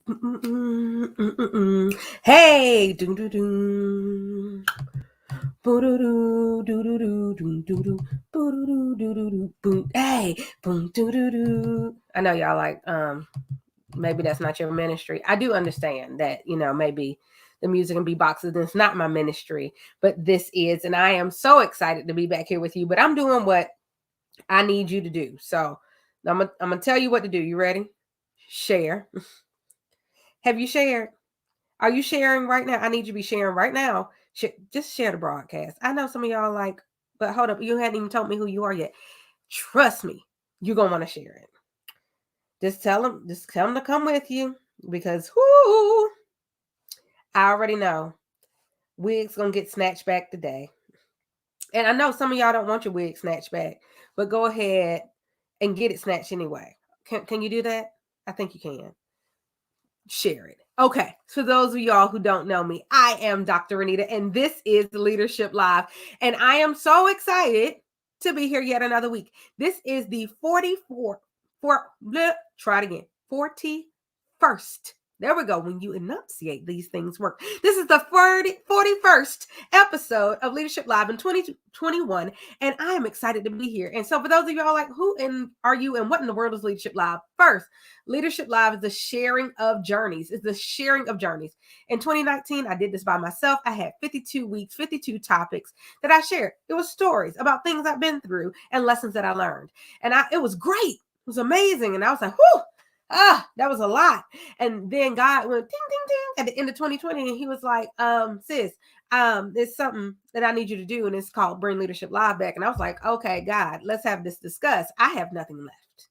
Hey, doo doo doo, boo doo doo doo doo doo doo doo doo, boo doo doo doo doo doo, boom. Hey, boom doo doo doo. I know y'all like maybe that's not your ministry. I do understand that maybe the music and beatboxes is not my ministry, but this is, and I am so excited to be back here with you. But I'm doing what I need you to do. So I'm gonna tell you what to do. You ready? Share. Have you shared? Are you sharing right now? I need you to be sharing right now. Just share the broadcast. I know some of y'all like, but hold up, you hadn't even told me who you are yet. Trust me, you're gonna want to share it. Just tell them to come with you because whoo, I already know wig's gonna get snatched back today. And I know some of y'all don't want your wig snatched back, but go ahead and get it snatched anyway. Can you do that? I think you can. Share it. Okay, for those of y'all who don't know me, I am Dr. Renita, and this is Leadership Live. And I am so excited to be here yet another week. This is the 41st. There we go. When you enunciate, these things work. This is the 41st episode of Leadership Live in 2021, and I am excited to be here. And so for those of y'all like, who are you and what in the world is Leadership Live? First, Leadership Live is the sharing of journeys. It's the sharing of journeys. In 2019, I did this by myself. I had 52 weeks, 52 topics that I shared. It was stories about things I've been through and lessons that I learned. And it was great. It was amazing. And I was like, whew, that was a lot. And then God went ding, ding, ding at the end of 2020. And he was like, sis, there's something that I need you to do. And it's called Bring Leadership Live back. And I was like, okay, God, let's have this discussed. I have nothing left.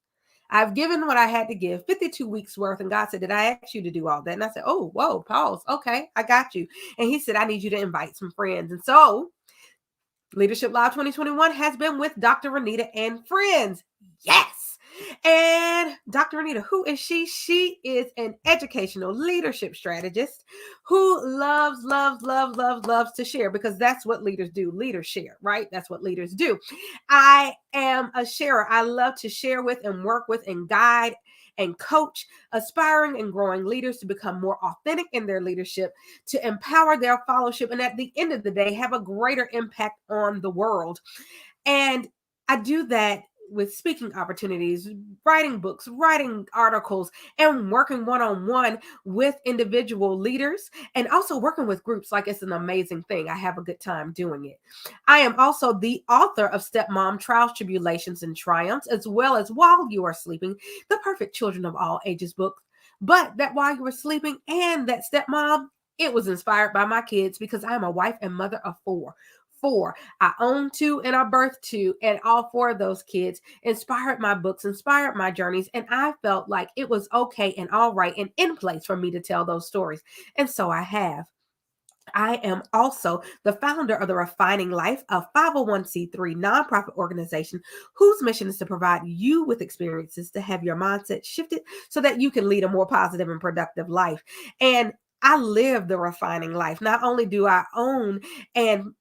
I've given what I had to give, 52 weeks worth. And God said, did I ask you to do all that? And I said, oh, whoa, pause. Okay, I got you. And he said, I need you to invite some friends. And so Leadership Live 2021 has been with Dr. Renita and friends. Yes. And Dr. Renita, who is she? She is an educational leadership strategist who loves to share, because that's what leaders do. Leaders share, right? That's what leaders do. I am a sharer. I love to share with and work with and guide and coach aspiring and growing leaders to become more authentic in their leadership, to empower their followership, and at the end of the day, have a greater impact on the world. And I do that with speaking opportunities, writing books, writing articles, and working one-on-one with individual leaders, and also working with groups. Like, it's an amazing thing. I have a good time doing it. I am also the author of Stepmom: Trials, Tribulations, and Triumphs, as well as While You Are Sleeping, the Perfect Children of All Ages book. But that While You Were Sleeping and that Stepmom, it was inspired by my kids, because I am a wife and mother of four. I own two and I birthed two, and all four of those kids inspired my books, inspired my journeys, and I felt like it was okay and all right and in place for me to tell those stories. And so I have. I am also the founder of The Refining Life, a 501c3 nonprofit organization whose mission is to provide you with experiences to have your mindset shifted so that you can lead a more positive and productive life. And I live the refining life. Not only do I own and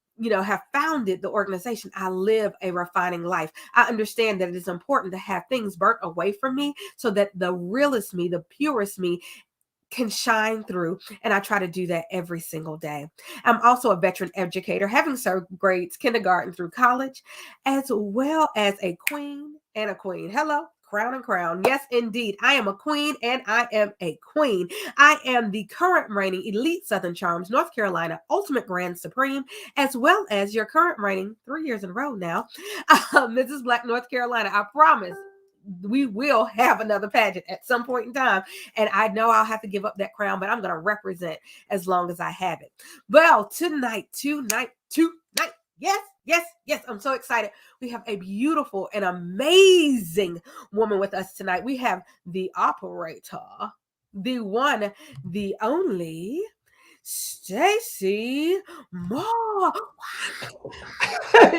have founded the organization, I live a refining life. I understand that it is important to have things burnt away from me so that the realest me, the purest me, can shine through. And I try to do that every single day. I'm also a veteran educator, having served grades kindergarten through college, as well as a queen and a queen. Hello. Crown and crown. Yes, indeed. I am a queen and I am a queen. I am the current reigning Elite Southern Charms North Carolina Ultimate Grand Supreme, as well as your current reigning 3 years in a row now, Mrs. Black North Carolina. I promise we will have another pageant at some point in time. And I know I'll have to give up that crown, but I'm going to represent as long as I have it. Well, tonight, yes. I'm so excited. We have a beautiful and amazing woman with us tonight. We have the operator, the one, the only, Staci Moore.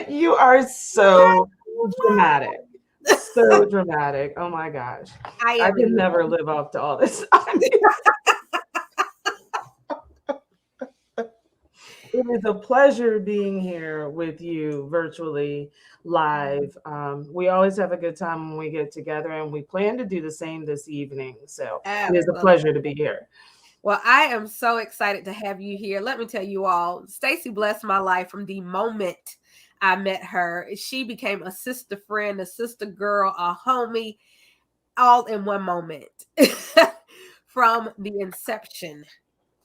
You are so dramatic. So dramatic. Oh my gosh. I could never live up to all this. It is a pleasure being here with you virtually live. We always have a good time when we get together, and we plan to do the same this evening. So it is a Absolutely. pleasure to be here. Well, I am so excited to have you here. Let me tell you all, Staci blessed my life from the moment I met her. She became a sister friend, a sister girl, a homie, all in one moment from the inception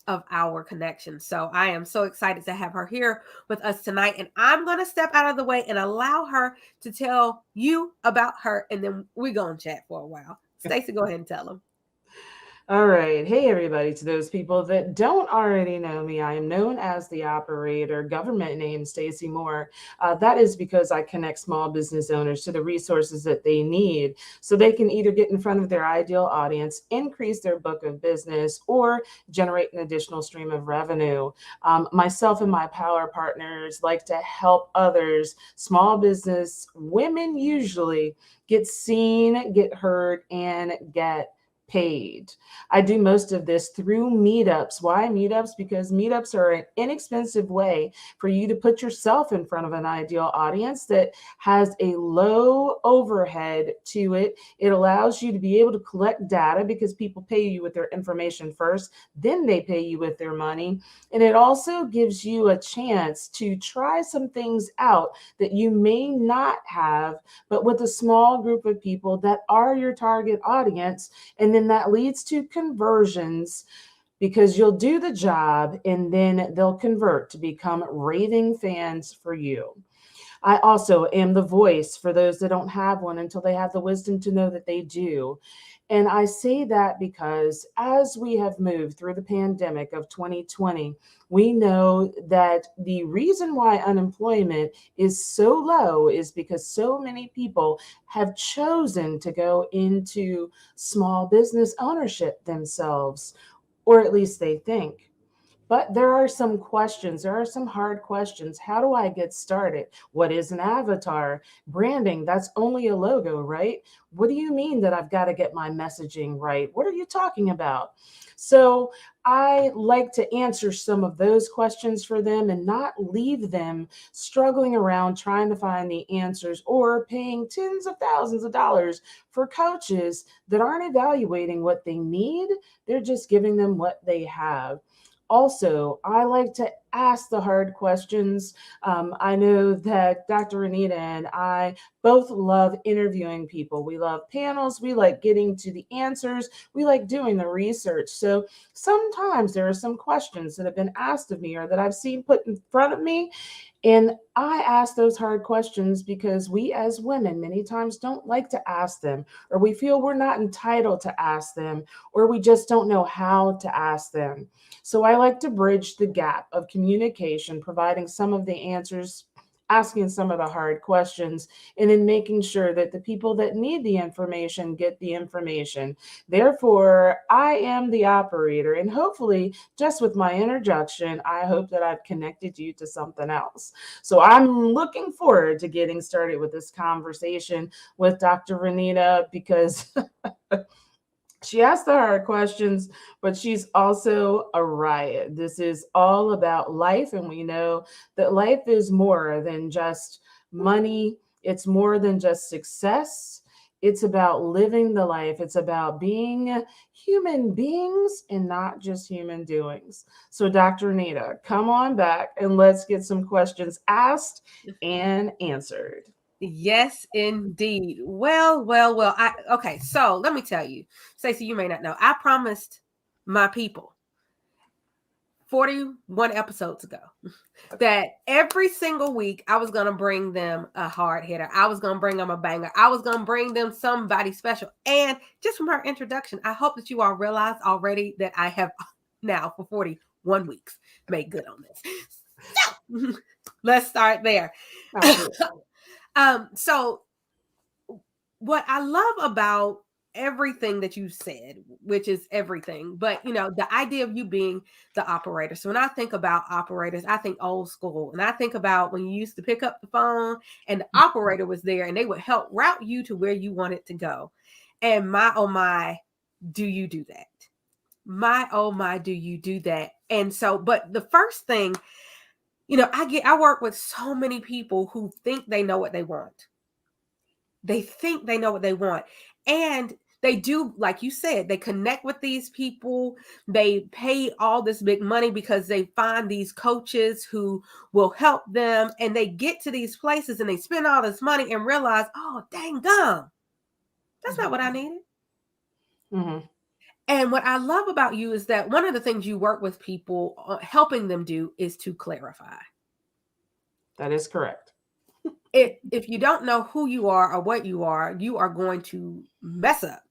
of our connection. So I am so excited to have her here with us tonight. And I'm going to step out of the way and allow her to tell you about her. And then we're going to chat for a while. Staci, go ahead and tell them. All right. Hey, everybody. To those people that don't already know me, I am known as the operator, government name Staci Moore. That is because I connect small business owners to the resources that they need so they can either get in front of their ideal audience, increase their book of business, or generate an additional stream of revenue. Myself and my power partners like to help others, small business women usually, get seen, get heard, and get paid. I do most of this through meetups. Why meetups? Because meetups are an inexpensive way for you to put yourself in front of an ideal audience that has a low overhead to it. It allows you to be able to collect data because people pay you with their information first, then they pay you with their money. And it also gives you a chance to try some things out that you may not have, but with a small group of people that are your target audience. And then that leads to conversions because you'll do the job and then they'll convert to become raving fans for you. I also am the voice for those that don't have one until they have the wisdom to know that they do. And I say that because as we have moved through the pandemic of 2020, we know that the reason why unemployment is so low is because so many people have chosen to go into small business ownership themselves, or at least they think. But there are some questions. There are some hard questions. How do I get started? What is an avatar? Branding, that's only a logo, right? What do you mean that I've got to get my messaging right? What are you talking about? So I like to answer some of those questions for them and not leave them struggling around trying to find the answers or paying tens of thousands of dollars for coaches that aren't evaluating what they need. They're just giving them what they have. Also, I like to ask the hard questions. I know that Dr. Anita and I both love interviewing people. We love panels. We like getting to the answers. We like doing the research. So sometimes there are some questions that have been asked of me or that I've seen put in front of me. And I ask those hard questions because we as women many times don't like to ask them, or we feel we're not entitled to ask them, or we just don't know how to ask them. So I like to bridge the gap of communication, providing some of the answers, asking some of the hard questions, and then making sure that the people that need the information get the information. Therefore, I am the operator, and hopefully, just with my introduction, I hope that I've connected you to something else. So I'm looking forward to getting started with this conversation with Dr. Renita because she asks the hard questions, but she's also a riot. This is all about life, and we know that life is more than just money, it's more than just success. It's about living the life. It's about being human beings and not just human doings. So, Dr. Nita, come on back and let's get some questions asked and answered. Yes, indeed. Well. Okay, so let me tell you, Staci, you may not know. I promised my people 41 episodes ago that every single week I was gonna bring them a hard hitter. I was gonna bring them a banger. I was gonna bring them somebody special. And just from her introduction, I hope that you all realize already that I have now for 41 weeks made good on this. So let's start there. So what I love about everything that you said, which is everything, but the idea of you being the operator. So when I think about operators, I think old school, and I think about when you used to pick up the phone and the operator was there and they would help route you to where you wanted to go. And my, oh my, do you do that? My, oh my, do you do that? And so, but the first thing I work with so many people who think they know what they want. They think they know what they want. And they do, like you said, they connect with these people. They pay all this big money because they find these coaches who will help them. And they get to these places and they spend all this money and realize, oh, dang gum, that's not what I needed. Mm-hmm. And what I love about you is that one of the things you work with people helping them do is to clarify. That is correct. If you don't know who you are or what you are going to mess up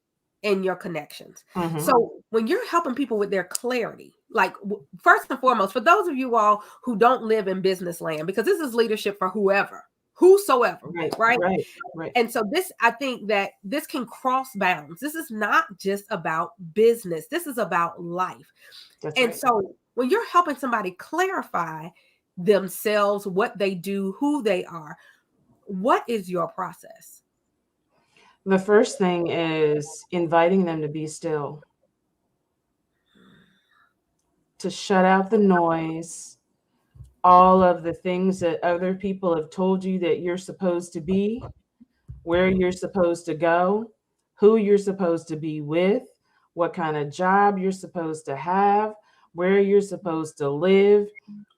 in your connections. Mm-hmm. So when you're helping people with their clarity, like first and foremost, for those of you all who don't live in business land, because this is leadership for whosoever, right? Right. And so I think that this can cross bounds. This is not just about business. This is about life. That's And right. so when you're helping somebody clarify themselves, what they do, who they are, what is your process? The first thing is inviting them to be still, to shut out the noise, all of the things that other people have told you that you're supposed to be, where you're supposed to go, who you're supposed to be with, what kind of job you're supposed to have, where you're supposed to live,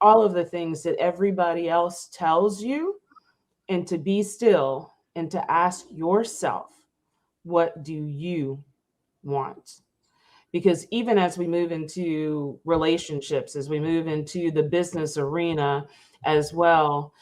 all of the things that everybody else tells you, and to be still and to ask yourself, what do you want? Because even as we move into relationships, as we move into the business arena as well,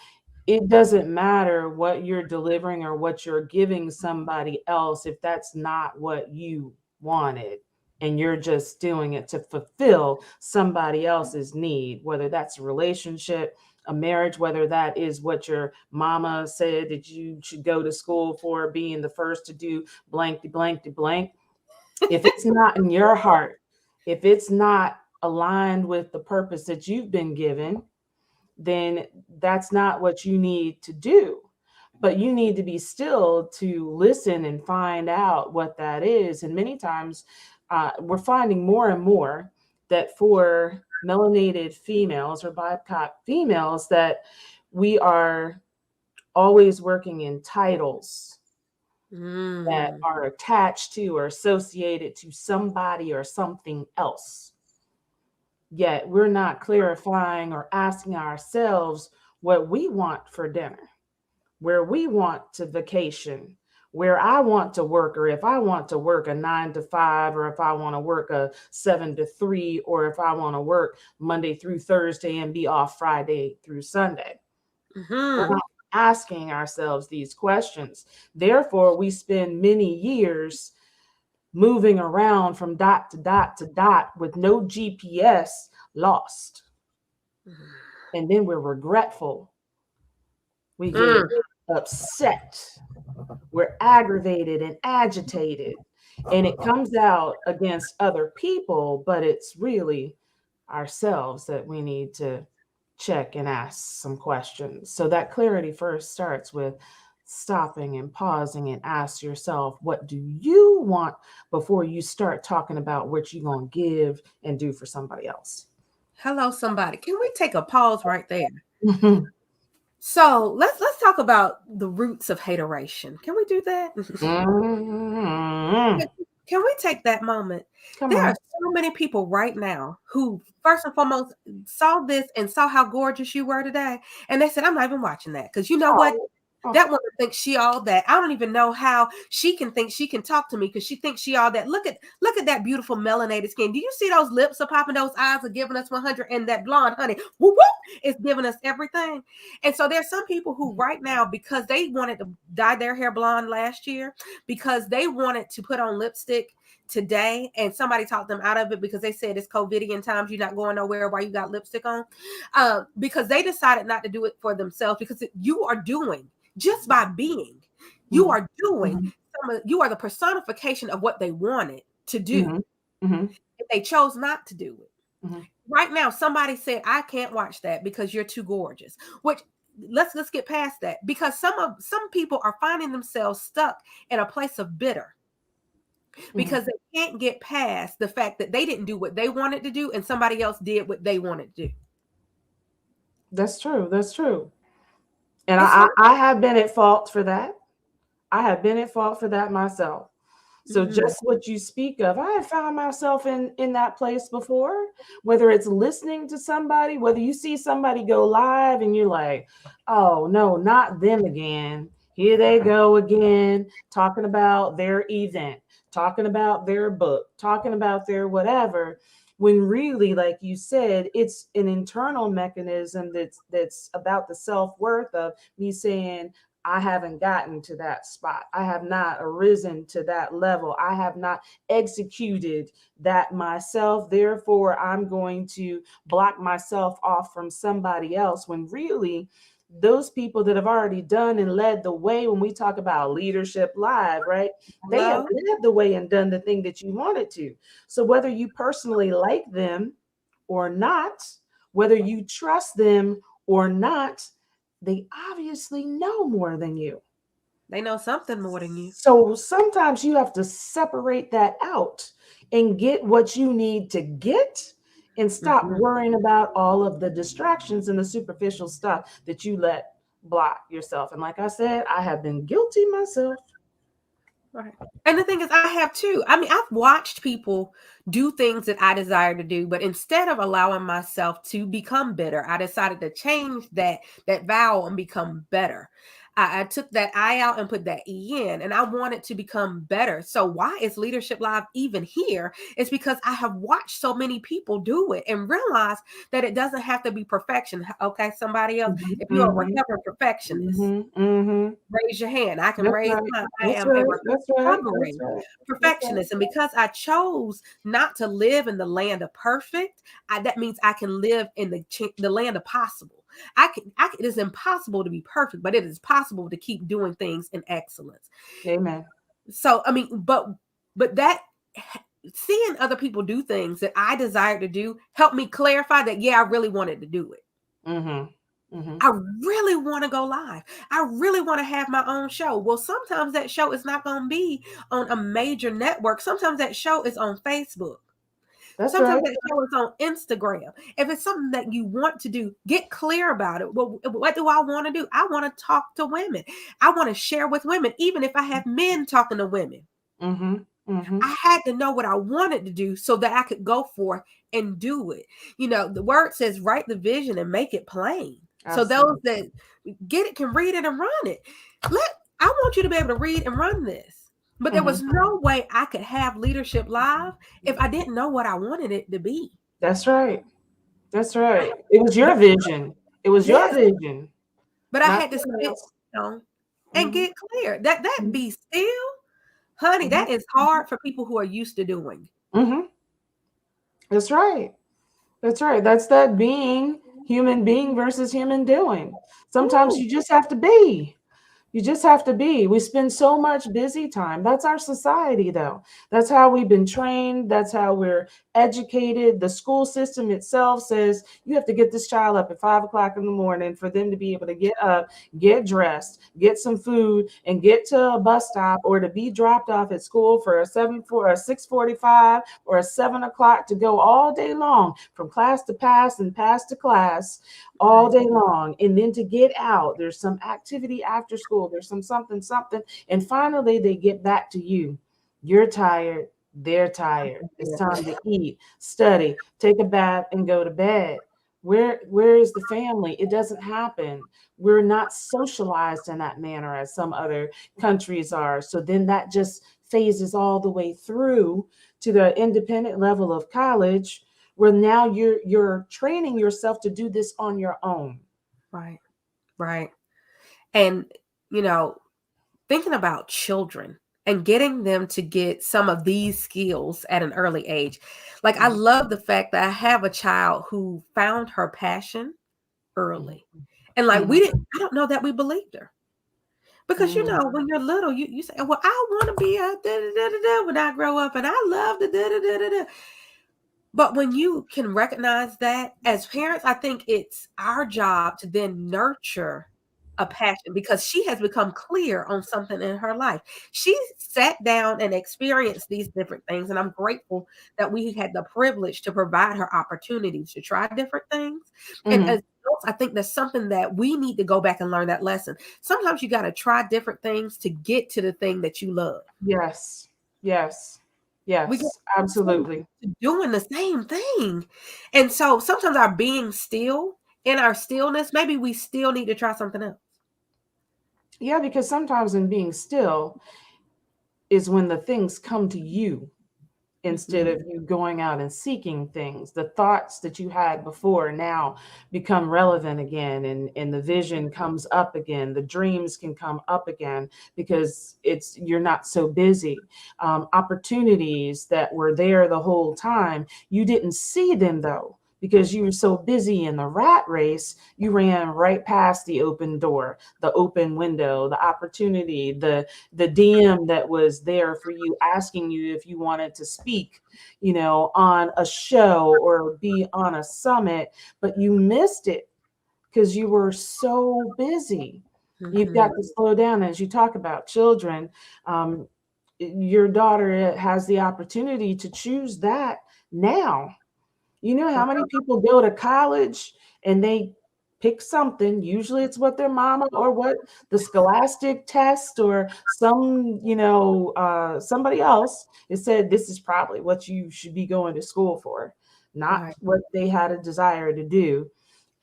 it doesn't matter what you're delivering or what you're giving somebody else if that's not what you wanted and you're just doing it to fulfill somebody else's need, whether that's a relationship, a marriage, whether that is what your mama said that you should go to school for, being the first to do blank to blank to blank. If it's not in your heart, if it's not aligned with the purpose that you've been given, then that's not what you need to do. But you need to be still to listen and find out what that is. And many times we're finding more and more that for melanated females or BIPOC females, that we are always working in titles that are attached to or associated to somebody or something else. Yet we're not clarifying or asking ourselves what we want for dinner, where we want to vacation, where I want to work, or if I want to work a 9 to 5, or if I want to work a 7 to 3, or if I want to work Monday through Thursday and be off Friday through Sunday. We're not asking ourselves these questions. Therefore, we spend many years moving around from dot to dot to dot with no GPS, lost. And then we're regretful. We get upset. We're aggravated and agitated. And it comes out against other people, but it's really ourselves that we need to check and ask some questions. So that clarity first starts with stopping and pausing and ask yourself, what do you want, before you start talking about what you're going to give and do for somebody else. Hello, somebody. Can we take a pause right there? So let's talk about the roots of hateration. Can we do that? Can we take that moment? There are so many people right now who, first and foremost, saw this and saw how gorgeous you were today. And they said, I'm not even watching that. Because you know what? That woman thinks she all that. I don't even know how she can think she can talk to me because she thinks she all that. Look at that beautiful melanated skin. Do you see those lips are popping? Those eyes are giving us 100, and that blonde honey, whoop, whoop, is giving us everything. And so there's some people who right now, because they wanted to dye their hair blonde last year, because they wanted to put on lipstick today, and somebody talked them out of it because they said it's COVIDian times, you're not going nowhere while you got lipstick on, because they decided not to do it for themselves, because you are doing, just by being, you are doing, you are the personification of what they wanted to do. If they chose not to do it. Right now, somebody said, I can't watch that because you're too gorgeous, which let's get past that, because some people are finding themselves stuck in a place of bitter because they can't get past the fact that they didn't do what they wanted to do and somebody else did what they wanted to do. That's true. That's true. And It's hard. I have been at fault for that. I have been at fault for that myself. So Mm-hmm. just what you speak of, I have found myself in that place before, whether it's listening to somebody, whether you see somebody go live and you're like, oh no, not them again. Here they go again, talking about their event, talking about their book, talking about their whatever. When really, like you said, it's an internal mechanism that's about the self-worth of me saying, I haven't gotten to that spot. I have not arisen to that level. I have not executed that myself. Therefore, I'm going to block myself off from somebody else when really those people that have already done and led the way, when we talk about leadership live, right? They have Hello. led the way and done the thing that you wanted to. So whether you personally like them or not, whether you trust them or not, they obviously know more than you. They know something more than you. So sometimes you have to separate that out and get what you need to get and stop Mm-hmm. worrying about all of the distractions and the superficial stuff that you let block yourself. And like I said, I have been guilty myself. Right. And the thing is, I have too. I mean, I've watched people do things that I desire to do, but instead of allowing myself to become bitter, I decided to change that vowel and become better. I took that I out and put that E in, and I wanted to become better. So why is Leadership Live even here? It's because I have watched so many people do it and realize that it doesn't have to be perfection. Okay, somebody else, Mhm, if you're a mhm, recovering perfectionist, mhm, mhm. raise your hand. I can That's raise right. mine. I That's am a right. That's right. That's recovering right. That's right. perfectionist. And because I chose not to live in the land of perfect, that means I can live in the land of possible. It is impossible to be perfect, but it is possible to keep doing things in excellence. Amen. So, I mean, but that seeing other people do things that I desired to do helped me clarify that, yeah, I really wanted to do it. Mhm. Mhm. I really want to go live. I really want to have my own show. Well, sometimes that show is not going to be on a major network. Sometimes that show is on Facebook. That's Sometimes right. that show is on Instagram. If it's something that you want to do, get clear about it. Well, what do I want to do? I want to talk to women. I want to share with women, even if I have men talking to women. Mhm. Mhm. I had to know what I wanted to do so that I could go forth and do it. You know, the word says, write the vision and make it plain. So those Absolutely. that get it can read it and run it. I want you to be able to read and run this. But there Mhm. was no way I could have leadership live if I didn't know what I wanted it to be. That's right. That's I right. It was your but vision. It was your yes, vision, but I not had to someone sit else. down and Mhm. get clear. That Mhm. be still, honey, Mhm. that is hard for people who are used to doing. Mhm. That's right. That's right. That's that being human being versus human doing. Sometimes Ooh, you just have to be. You just have to be. We spend so much busy time. That's our society, though. That's how we've been trained. That's how we're educated. The school system itself says you have to get this child up at 5 o'clock in the morning for them to be able to get up, get dressed, get some food, and get to a bus stop or to be dropped off at school for a 6:45 or a 7 o'clock to go all day long from class to pass and pass to class all right. day long, and then to get out there's some activity after school, there's some something, and finally they get back to you. You're tired, they're tired, it's time to eat, study, take a bath, and go to bed. Where is the family? It doesn't happen. We're not socialized in that manner as some other countries are. So then that just phases all the way through to the independent level of college, where now you're training yourself to do this on your own. Right. Right. And, you know, thinking about children and getting them to get some of these skills at an early age. Like, I Mhm, love the fact that I have a child who found her passion mhm, early. And like, mhm, I don't know that we believed her. Because, you mhm, know, when you're little, you say, well, I want to be a da da da da da when I grow up, and I love the da da da da da. But when you can recognize that as parents, I think it's our job to then nurture a passion because she has become clear on something in her life. She sat down and experienced these different things. And I'm grateful that we had the privilege to provide her opportunities to try different things. And mhm, as adults, I think that's something that we need to go back and learn that lesson. Sometimes you got to try different things to get to the thing that you love. Yes. Yes. We get Yes. so used Absolutely. to doing the same thing. And so sometimes our being still, in our stillness, maybe we still need to try something else. Yeah, because sometimes in being still is when the things come to you instead Mhm. of you going out and seeking things. The thoughts that you had before now become relevant again, and the vision comes up again. The dreams can come up again because you're not so busy. Opportunities that were there the whole time, you didn't see them though. Because you were so busy in the rat race, you ran right past the open door, the open window, the opportunity, the DM that was there for you, asking you if you wanted to speak, on a show or be on a summit, but you missed it because you were so busy. You've got Mhm. to slow down as you talk about children. Um, your daughter has the opportunity to choose that now. You know how many people go to college and they pick something? Usually it's what their mama or what the scholastic test or somebody else has said this is probably what you should be going to school for, not Right. what they had a desire to do.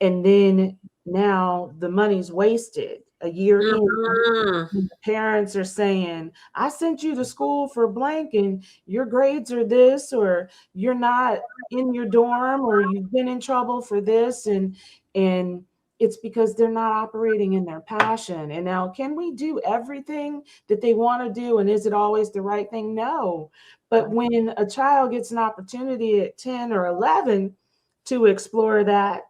And then now the money's wasted a year in. Mhm. The parents are saying, I sent you to school for blank and your grades are this, or you're not in your dorm, or you've been in trouble for this. And it's because they're not operating in their passion. And now, can we do everything that they want to do? And is it always the right thing? No. But Right. when a child gets an opportunity at 10 or 11 to explore that,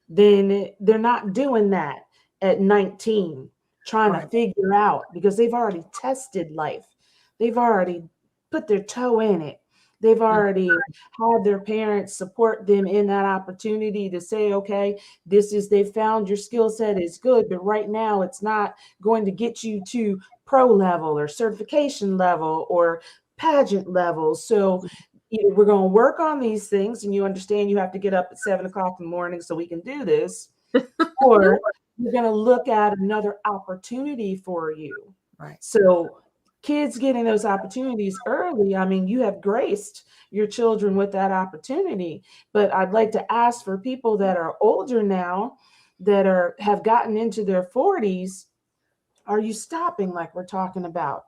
then they're not doing that at 19, trying to Right. figure out because they've already tested life. They've already put their toe in it. They've Mhm. already had their parents support them in that opportunity to say, okay, they found your skill set is good, but right now it's not going to get you to pro level or certification level or pageant level. So either we're going to work on these things and you understand you have to get up at 7 o'clock in the morning so we can do this, or we're going to look at another opportunity for you. Right. So kids getting those opportunities early, I mean, you have graced your children with that opportunity. But I'd like to ask for people that are older now, that have gotten into their 40s, are you stopping like we're talking about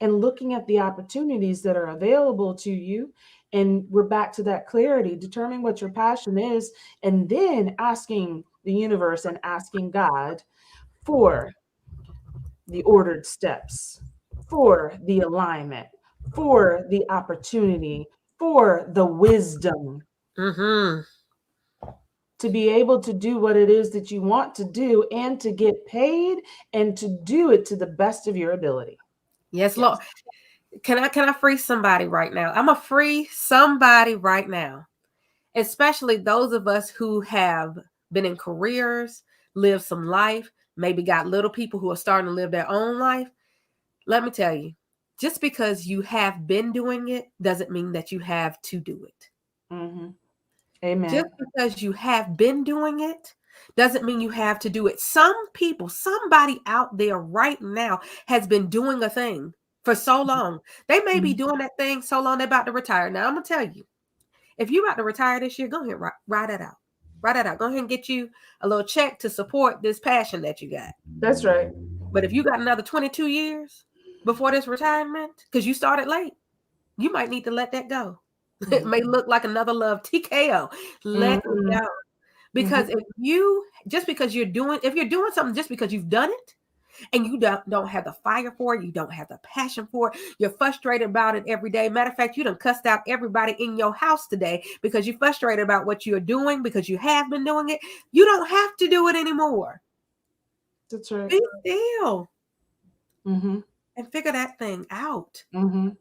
and looking at the opportunities that are available to you? And we're back to that clarity, determining what your passion is, and then asking the universe and asking God for the ordered steps, for the alignment, for the opportunity, for the wisdom Mhm. to be able to do what it is that you want to do and to get paid and to do it to the best of your ability. Yes, Lord. Yes. Can I free somebody right now? I'm gonna free somebody right now, especially those of us who have been in careers, lived some life, maybe got little people who are starting to live their own life. Let me tell you, just because you have been doing it doesn't mean that you have to do it. Mm-hmm. Just Amen. because you have been doing it doesn't mean you have to do it. Some people, somebody out there right now has been doing a thing for so long. They may be Mhm. doing that thing so long they're about to retire. Now, I'm going to tell you, if you're about to retire this year, go ahead and write that out. Write that out. Go ahead and get you a little check to support this passion that you got. That's right. But if you got another 22 years before this retirement, because you started late, you might need to let that go. It may Mhm. look like another love TKO. Let it Mhm. go. Because Mhm. if you just because you're doing if you're doing something just because you've done it and you don't have the fire for it, you don't have the passion for it, you're frustrated about it every day. Matter of fact, you done cussed out everybody in your house today because you're frustrated about what you're doing because you have been doing it. You don't have to do it anymore. That's right. Be still Mhm. and figure that thing out. Mhm.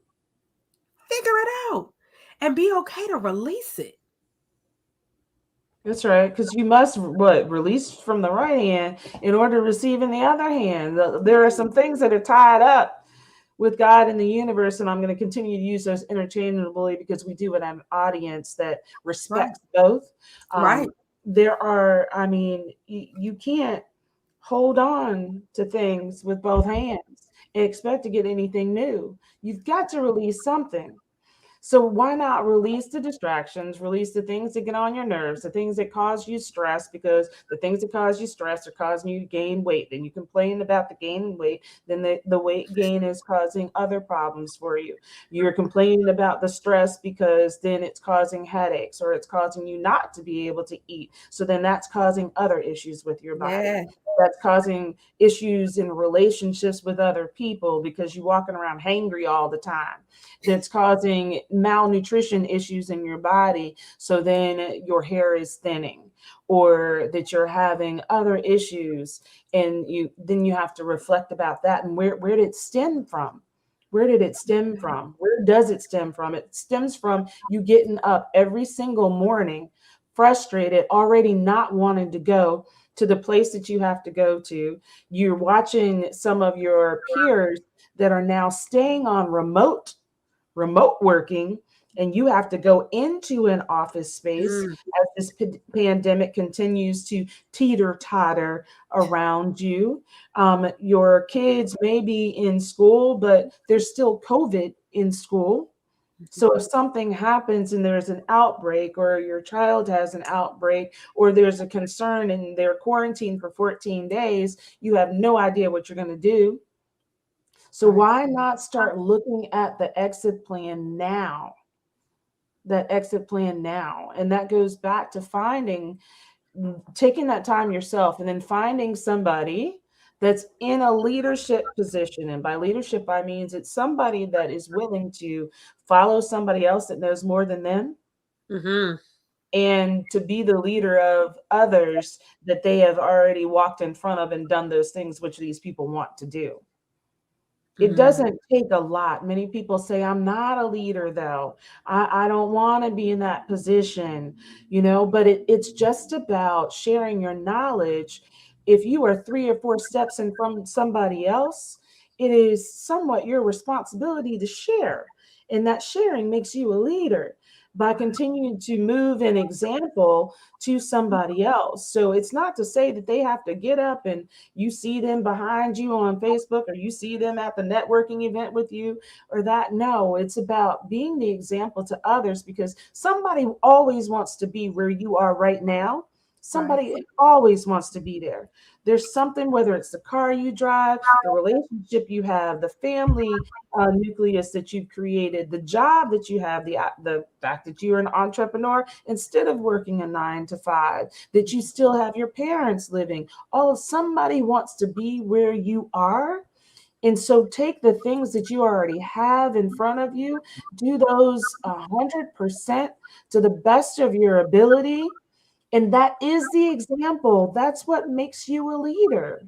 Figure it out and be okay to release it. That's right. Because you must what release from the right hand in order to receive in the other hand. There are some things that are tied up with God and the universe, and I'm going to continue to use those interchangeably because we do have an audience that Right. respects both. Right. Um, there are, I mean, you can't hold on to things with both hands and expect to get anything new. You've got to release something. So why not release the distractions, release the things that get on your nerves, the things that cause you stress, because the things that cause you stress are causing you to gain weight. Then you complain about the gaining weight, then the weight gain is causing other problems for you. You're complaining about the stress because then it's causing headaches or it's causing you not to be able to eat. So then that's causing other issues with your body. Yeah. That's causing issues in relationships with other people because you're walking around hangry all the time. That's causing malnutrition issues in your body. So then your hair is thinning, or that you're having other issues, and you have to reflect about that and where did it stem from? Where did it stem from? Where does it stem from? It stems from you getting up every single morning, frustrated, already not wanting to go to the place that you have to go to. You're watching some of your peers that are now staying on remote working, and you have to go into an office space Mm, as this pandemic continues to teeter totter around you. Your kids may be in school, but there's still COVID in school. mhm. So if something happens and there's an outbreak, or your child has an outbreak, or there's a concern and they're quarantined for 14 days, you have no idea what you're going to do. So Right. why not start looking at the exit plan now? That exit plan now. And that goes back to taking that time yourself and then finding somebody that's in a leadership position. And by leadership, I means it's somebody that is willing to follow somebody else that knows more than them, Mm-hmm. and to be the leader of others that they have already walked in front of and done those things which these people want to do. It Mm-hmm. doesn't take a lot. Many people say, I'm not a leader, though. I don't want to be in that position, but it's just about sharing your knowledge. If you are 3 or 4 steps in from somebody else, it is somewhat your responsibility to share. And that sharing makes you a leader by continuing to move an example to somebody else. So it's not to say that they have to get up and you see them behind you on Facebook, or you see them at the networking event with you, or that. No, it's about being the example to others, because somebody always wants to be where you are right now. Right. Somebody always wants to be there. There's something, whether it's the car you drive, the relationship you have, the family nucleus that you've created, the job that you have, the fact that you're an entrepreneur instead of working a 9 to 5, that you still have your parents living. All of somebody wants to be where you are. And so take the things that you already have in front of you, do those 100% to the best of your ability. And that is the example. That's what makes you a leader.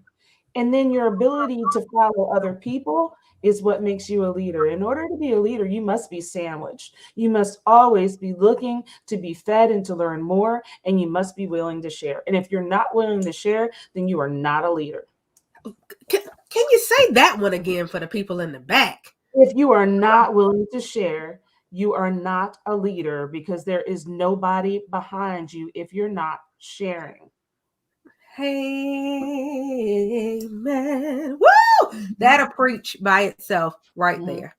And then your ability to follow other people is what makes you a leader. In order to be a leader, you must be sandwiched. You must always be looking to be fed and to learn more, and you must be willing to share. And if you're not willing to share, then you are not a leader. Can you say that one again for the people in the back? If you are not willing to share, you are not a leader, because there is nobody behind you if you're not sharing. Hey, man. Woo! That'll preach by itself right Mhm, there.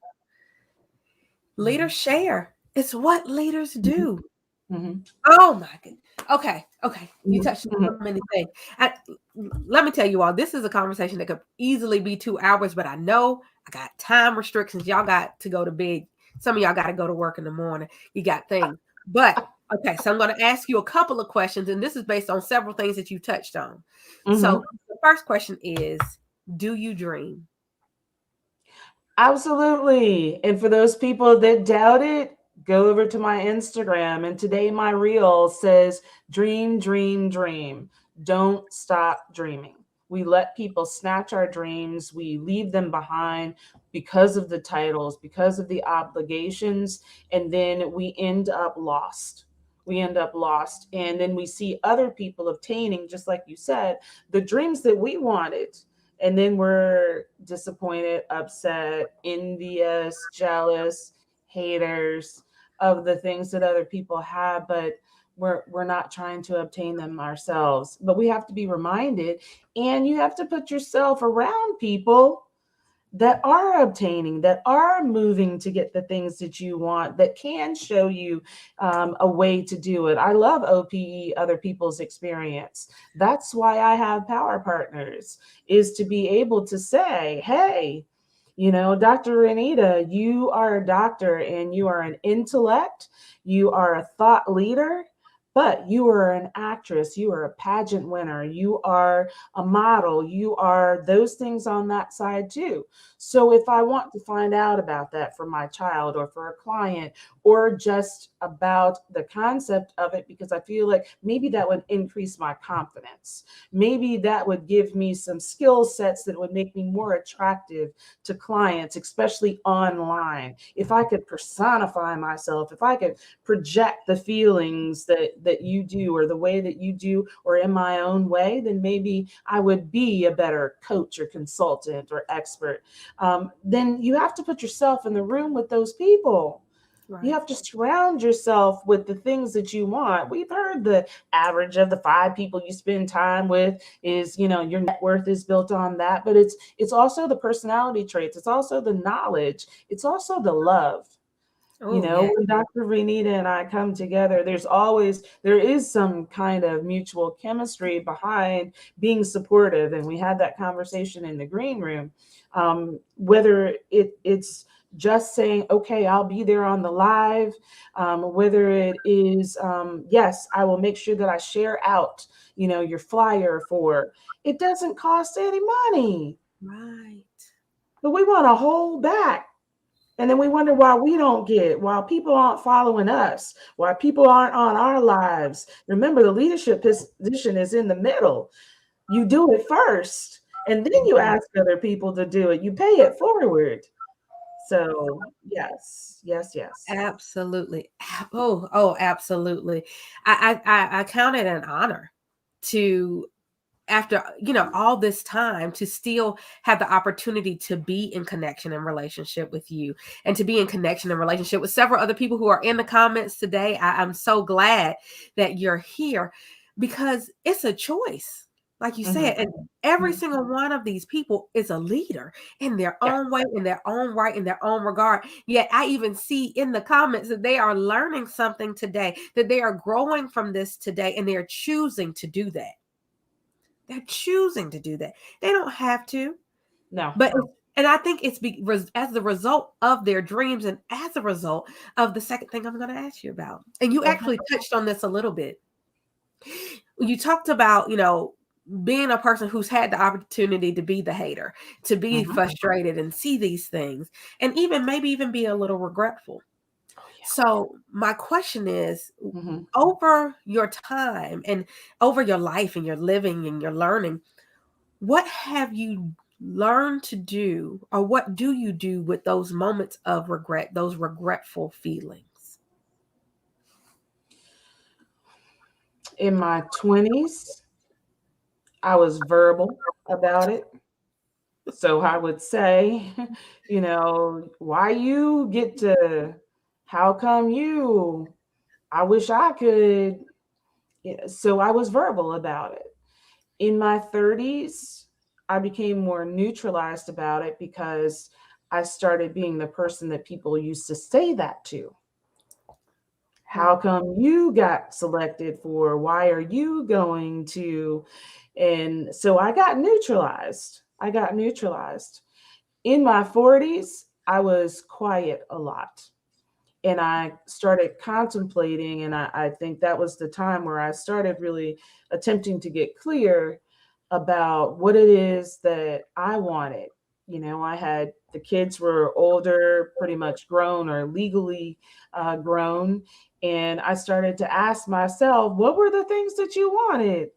Leaders mhm, share. It's what leaders mhm, do. mhm, Oh my goodness. Okay, okay. You mhm, touched on mhm, so many things. I, let me tell you all, this is a conversation that could easily be 2 hours, but I know I got time restrictions. Y'all got to go to bed. Some of y'all got to go to work in the morning. You got things. But okay, so I'm going to ask you a couple of questions, and this is based on several things that you touched on. So mhm. the first question is, do you dream? Absolutely. And for those people that doubt it, go over to my Instagram. And today my reel says, dream, dream, dream. Don't stop dreaming. We let people snatch our dreams. We leave them behind because of the titles, because of the obligations. And then we end up lost. We end up lost. And then we see other people obtaining, just like you said, the dreams that we wanted, and then we're disappointed, upset, envious, jealous, haters of the things that other people have. But we're not trying to obtain them ourselves, but we have to be reminded, and you have to put yourself around people that are obtaining, that are moving to get the things that you want, that can show you a way to do it. I love OPE, other people's experience. That's why I have power partners, is to be able to say, hey, Dr. Renita, you are a doctor and you are an intellect, you are a thought leader, but you are an actress, you are a pageant winner, you are a model, you are those things on that side too. So if I want to find out about that for my child or for a client, or just about the concept of it, because I feel like maybe that would increase my confidence. Maybe that would give me some skill sets that would make me more attractive to clients, especially online. If I could personify myself, if I could project the feelings that you do, or the way that you do, or in my own way, then maybe I would be a better coach or consultant or expert. Then you have to put yourself in the room with those people. You Right. have to surround yourself with the things that you want. We've heard the average of the 5 people you spend time with is, your net worth is built on that, but it's also the personality traits, it's also the knowledge, it's also the love. Oh, yeah. When Dr. Renita and I come together, there is some kind of mutual chemistry behind being supportive. And we had that conversation in the green room. Whether it's just saying, okay, I'll be there on the live, whether it is, yes, I will make sure that I share out, your flyer for, it doesn't cost any money, Right. but we want to hold back. And then we wonder why we don't get it, why people aren't following us, why people aren't on our lives. Remember, the leadership position is in the middle. You do it first, and then you Mhm. ask other people to do it. You pay it forward. So, yes, yes, yes. Absolutely. Absolutely. I count it an honor to, after all this time, to still have the opportunity to be in connection and relationship with you, and to be in connection and relationship with several other people who are in the comments today. I'm so glad that you're here, because it's a choice, like you said, Mhm, and every mhm. single one of these people is a leader in their Yes. own way, in their own right, in their own regard. Yet I even see in the comments that they are learning something today, that they are growing from this today, and they're choosing to do that. They're choosing to do that. They don't have to, No. but and I think it's as the result of their dreams, and as a result of the second thing I'm going to ask you about. And you Okay. actually touched on this a little bit. You talked about, being a person who's had the opportunity to be the hater, to be Mhm. frustrated and see these things, and maybe even be a little regretful. Oh, yeah. So my question is, Mhm. over your time and over your life and your living and your learning, what have you learned to do, or what do you do with those moments of regret, those regretful feelings? In my 20s, I was verbal about it. So I would say, why you get to, how come you? I wish I could. Yeah, so I was verbal about it. In my 30s, I became more neutralized about it because I started being the person that people used to say that to. How come you got selected for? Why are you going to? And so I got neutralized. I got neutralized. In my 40s, I was quiet a lot. And I started contemplating, and I think that was the time where I started really attempting to get clear about what it is that I wanted. I had, the kids were older, pretty much grown or legally grown. And I started to ask myself, what were the things that you wanted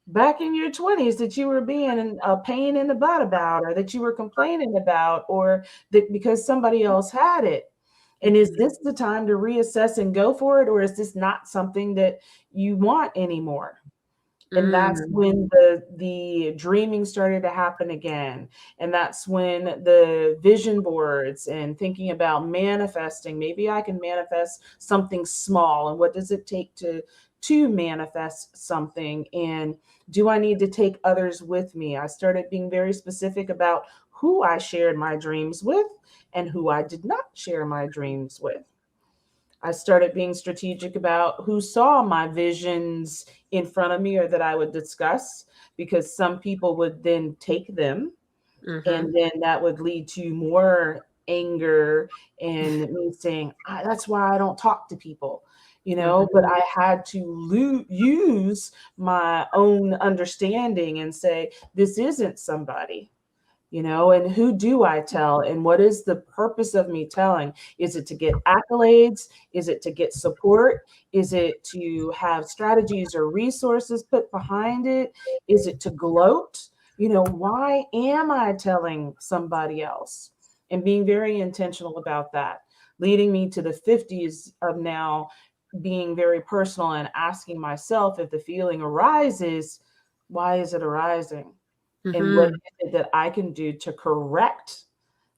back in your 20s that you were being a pain in the butt about, or that you were complaining about, or that because somebody else had it? And is Mhm. this the time to reassess and go for it, or is this not something that you want anymore? And that's Mm. when the dreaming started to happen again. And that's when the vision boards and thinking about manifesting, maybe I can manifest something small, and what does it take to manifest something? And do I need to take others with me? I started being very specific about who I shared my dreams with and who I did not share my dreams with. I started being strategic about who saw my visions in front of me or that I would discuss, because some people would then take them, Mm-hmm. and then that would lead to more anger and me saying, that's why I don't talk to people, Mm-hmm. but I had to use my own understanding and say, this isn't somebody. And who do I tell? And what is the purpose of me telling? Is it to get accolades? Is it to get support? Is it to have strategies or resources put behind it? Is it to gloat? Why am I telling somebody else? And being very intentional about that, leading me to the 50s of now being very personal and asking myself, if the feeling arises, why is it arising? And what Mm-hmm. is it that I can do to correct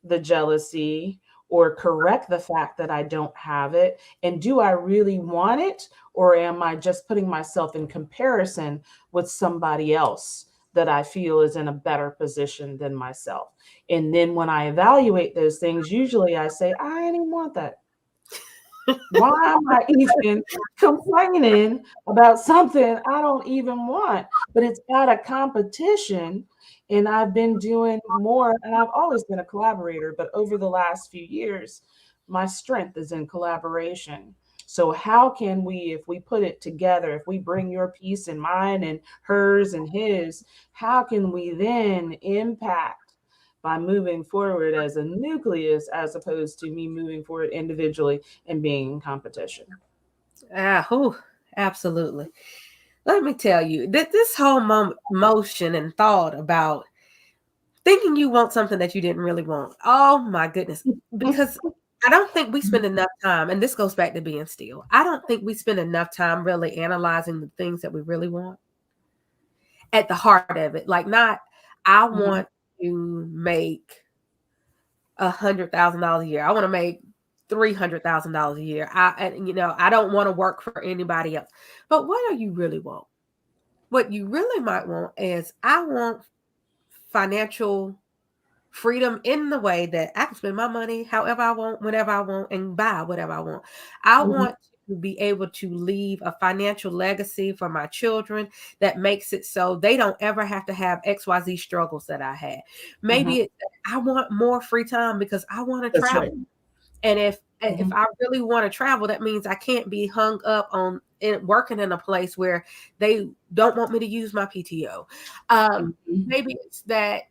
the jealousy or correct the fact that I don't have it? And do I really want it? Or am I just putting myself in comparison with somebody else that I feel is in a better position than myself? And then when I evaluate those things, usually I say, I didn't want that. Why am I even complaining about something I don't even want? But it's out of competition. And I've been doing more, and I've always been a collaborator, but over the last few years, my strength is in collaboration. So, how can we, if we put it together, if we bring your piece and mine and hers and his, how can we then impact by moving forward as a nucleus as opposed to me moving forward individually and being in competition? Absolutely. Let me tell you that this whole motion and thought about thinking you want something that you didn't really want. Oh my goodness. Because I don't think we spend enough time, and this goes back to being still. I don't think we spend enough time really analyzing the things that we really want at the heart of it. Like, not, I Mhm, want to make $100,000 a year. I want to make $300,000 a year. I don't want to work for anybody else. But what do you really want? What you really might want is, I want financial freedom in the way that I can spend my money however I want, whenever I want, and buy whatever I want. I mhm, want to be able to leave a financial legacy for my children that makes it so they don't ever have to have XYZ struggles that I had. mhm. I want more free time because I want to That's right. travel. And if Mhm, I really want to travel, that means I can't be hung up on working in a place where they don't want me to use my PTO. mhm, Maybe it's that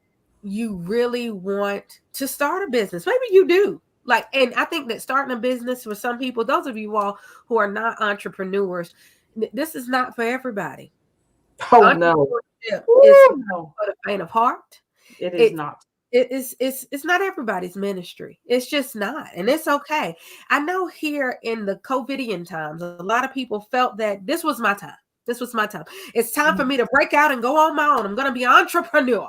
you really want to start a business. Maybe you do. Like, and I think that starting a business for some people, those of you all who are not entrepreneurs, this is not for everybody. Oh, no. Entrepreneurship is Woo, not no, for the faint of heart. it is It not. it's not everybody's ministry. It's just not, and it's okay. I know here in the COVIDian times, a lot of people felt that this was my time. This was my time. It's time for Mhm, me to break out and go on my own. I'm going to be an entrepreneur.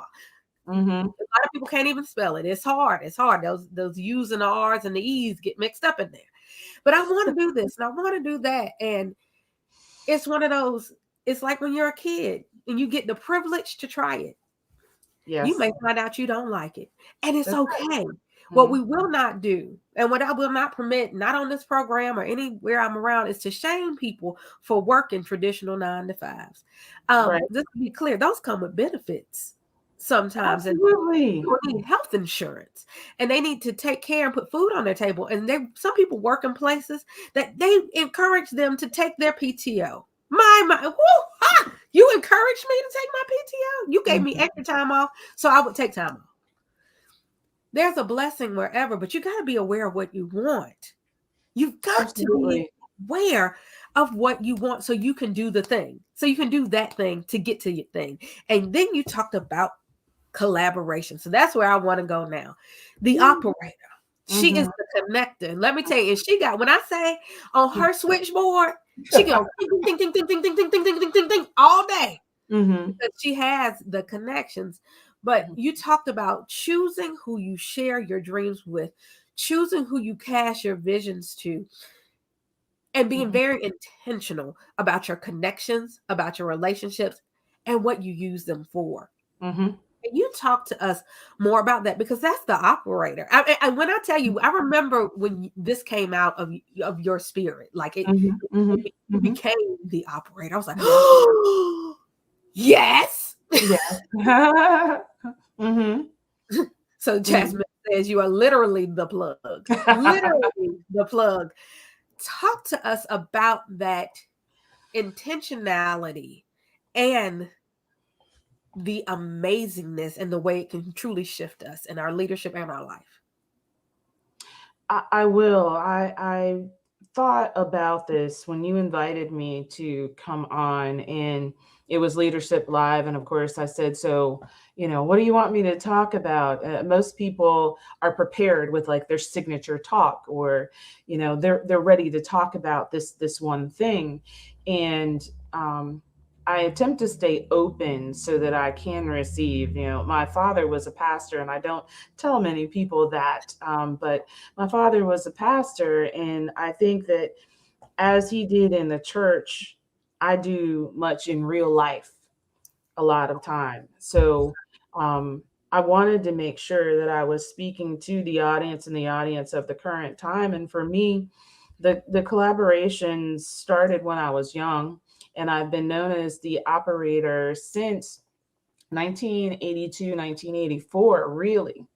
A mhm. lot of people can't even spell it. It's hard. It's hard. Those U's and the R's and the E's get mixed up in there. But I want to do this and I want to do that. And it's one of those, it's like when you're a kid and you get the privilege to try it. You Yes, may find out you don't like it, and it's that's okay. right. What Mhm, we will not do, and what I will not permit, not on this program or anywhere I'm around, is to shame people for working traditional 9 to 5s. right. Just to be clear, those come with benefits sometimes, and Absolutely. people need health insurance, and they need to take care and put food on their table. And some people work in places that they encourage them to take their PTO. Woo, you encouraged me to take my PTO. You gave me Mhm, extra time off, so I would take time off. There's a blessing wherever, but you got to be aware of what you want. You've got to be absolutely. aware of what you want so you can do the thing. So you can do that thing to get to your thing. And then you talked about collaboration. So that's where I want to go now. The operator. She is Mhm. the connector. And let me tell you, she got, when I say on her switchboard, she go ding, ding, ding, ding, ding, ding, ding, ding, ding, ding, ding, ding, all day, Mhm. because she has the connections. But Mhm. you talked about choosing who you share your dreams with, choosing who you cast your visions to. and being Mhm. very intentional about your connections, about your relationships, and what you use them for. Mhm. Can you talk to us more about that? Because that's the operator. And when I tell you, I remember when this came out of your spirit, like Mhm. Mhm. you Mhm. became the operator. I was like, Yeah. oh, yes. Yeah. Mhm. So Mhm. Jasmine says you are literally the plug, literally the plug. Talk to us about that intentionality and the amazingness and the way it can truly shift us in our leadership and our life. I will. I thought about this when you invited me to come on, and it was Leadership Live. And of course, I said, so, what do you want me to talk about? Most people are prepared with like their signature talk, or, they're ready to talk about this one thing. And I attempt to stay open so that I can receive. My father was a pastor, and I don't tell many people that, but my father was a pastor, and I think that as he did in the church, I do much in real life a lot of time. So I wanted to make sure that I was speaking to the audience and the audience of the current time. And for me, the collaborations started when I was young, and I've been known as the operator since 1982, 1984, really,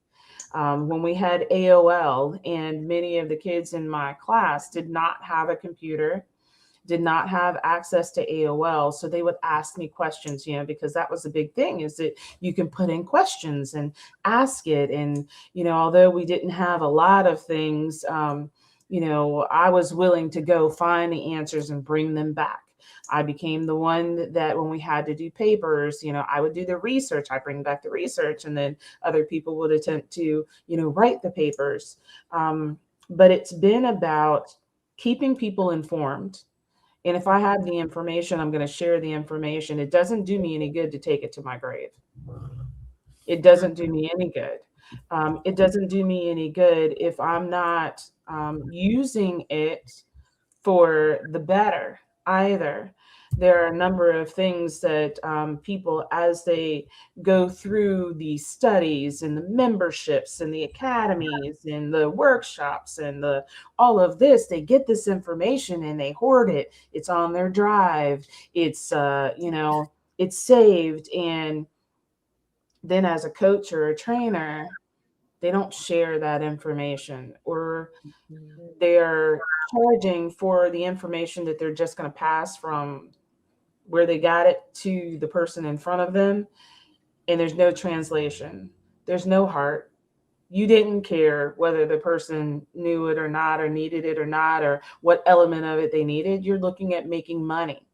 when we had AOL, and many of the kids in my class did not have a computer, did not have access to AOL. So they would ask me questions, because that was a big thing, is that you can put in questions and ask it. And, although we didn't have a lot of things, I was willing to go find the answers and bring them back. I became the one that when we had to do papers, I would do the research, I bring back the research, and then other people would attempt to, write the papers. But it's been about keeping people informed. And if I have the information, I'm going to share the information. It doesn't do me any good to take it to my grave. It doesn't do me any good. It doesn't do me any good if I'm not using it for the better either. There are a number of things that people, as they go through the studies and the memberships and the academies and the workshops and the all of this, they get this information and they hoard it. It's on their drive. It's saved. And then as a coach or a trainer, they don't share that information, or they're charging for the information that they're just going to pass from where they got it to the person in front of them. And there's no translation, there's no heart. You didn't care whether the person knew it or not, or needed it or not, or what element of it they needed. You're looking at making money.